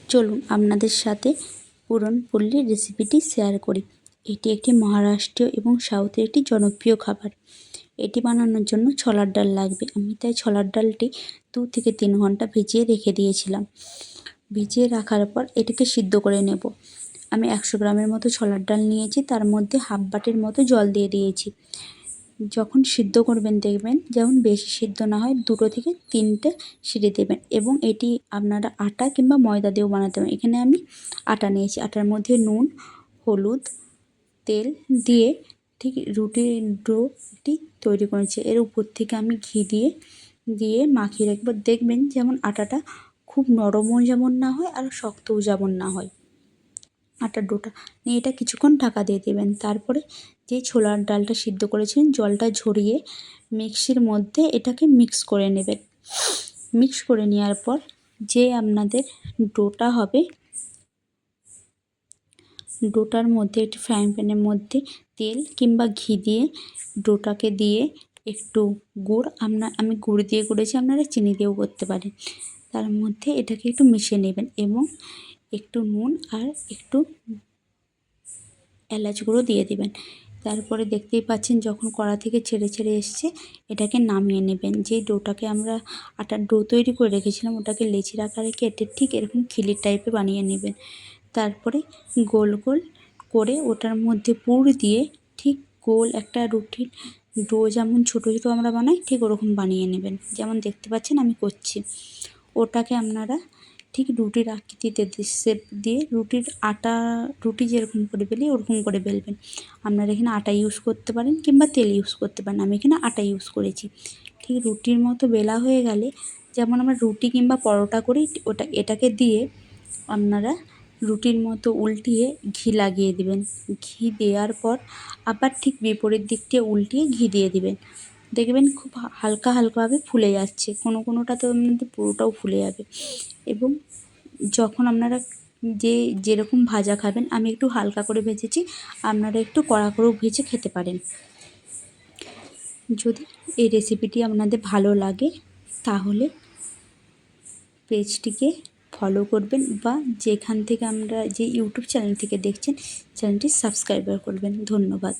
চলুন আপনাদের সাথে পুরনপল্লির রেসিপিটি শেয়ার করি। এটি একটি মহারাষ্ট্রীয় এবং সাউথের একটি জনপ্রিয় খাবার। এটি বানানোর জন্য ছোলার ডাল লাগবে। আমি তাই ছোলার ডালটি 2 থেকে 3 ঘন্টা ভিজিয়ে রেখে দিয়েছিলাম। ভিজিয়ে রাখার পর এটিকে সিদ্ধ করে নেব। আমি 100 গ্রামের মতো ছোলার ডাল নিয়েছি, তার মধ্যে হাফ বাটির মতো জল দিয়ে দিয়েছি। যখন সিদ্ধ করবেন দেখবেন যেমন বেশি সিদ্ধ না হয়, 2 থেকে 3টে সিটি দেবেন। এবং এটি আপনারা আটা কিংবা ময়দা দিয়েও বানাতে পারেন। এখানে আমি আটা নিয়েছি। আটার মধ্যে নুন, হলুদ, তেল দিয়ে ঠিক রুটির ডোটি তৈরি করেছি। এর উপর থেকে আমি ঘি দিয়ে মাখিয়ে রাখবো। দেখবেন যেমন আটাটা খুব নরমও যেমন না হয় আর শক্তও যেমন না হয়। আটার ডোটা নিয়ে এটা কিছুক্ষণ ঢাকা দিয়ে দেবেন। তারপরে যে ছোলার ডালটা সিদ্ধ করেছিলেন জলটা ঝরিয়ে মিক্সির মধ্যে এটাকে মিক্স করে নেবেন। মিক্স করে নেওয়ার পর যে আপনাদের ডোটা হবে, ডোটার মধ্যে একটি ফ্রাইং প্যানের মধ্যে তেল কিংবা ঘি দিয়ে ডোটাকে দিয়ে একটু গুড়, আমি গুড় দিয়ে করেছি, আপনারা চিনি দিয়েও করতে পারেন। তার মধ্যে এটাকে একটু মিশিয়ে নেবেন এবং একটু নুন আর একটু এলাচ গুঁড়ো দিয়ে দেবেন। তারপরে দেখতেই পাচ্ছেন যখন কড়া থেকে ছেড়ে ছেড়ে এসছে, এটাকে নামিয়ে নেবেন। যেই ডোটাকে আমরা আটার ডো তৈরি করে রেখেছিলাম ওটাকে লেচির আকারে কেটে ঠিক এরকম খিলির টাইপের বানিয়ে নেবেন। তারপরে গোল গোল করে ওটার মধ্যে পুর দিয়ে ঠিক গোল একটা রুটির ডো যেমন ছোটো ছোটো আমরা বানাই ঠিক ওরকম বানিয়ে নেবেন। যেমন দেখতে পাচ্ছেন আমি করছি। ওটাকে আপনারা ঠিক রুটির আকৃতিতে শেপ দিয়ে রুটি যেরকম করে বেলি ওরকম করে বেলবেন। আপনারা এখানে আটা ইউজ করতে পারেন কিংবা তেল ইউজ করতে পারেন। আমি এখানে আটা ইউজ করেছি। ঠিক রুটির মতো বেলা হয়ে গেলে, যেমন আমরা রুটি কিংবা পরোটা করি, এটাকে দিয়ে আপনারা রুটির মতো উল্টিয়ে ঘি লাগিয়ে দিবেন। ঘি দেওয়ার পর আবার ঠিক বিপরীত দিকটি উল্টিয়ে ঘি দিয়ে দিবেন। দেখবেন খুব হালকা হালকাভাবে ফুলে যাচ্ছে, কোনোটা তো আপনাদের পুরোটাও ফুলে যাবে। এবং যখন আপনারা যেরকম ভাজা খাবেন, আমি একটু হালকা করে ভেজেছি, আপনারা একটু কড়া করেও ভেজে খেতে পারেন। যদি এই রেসিপিটি আপনাদের ভালো লাগে তাহলে পেজটিকে ফলো করবেন বা যেখান থেকে যে ইউটিউব চ্যানেল থেকে দেখছেন চ্যানেলটি সাবস্ক্রাইব করবেন। ধন্যবাদ।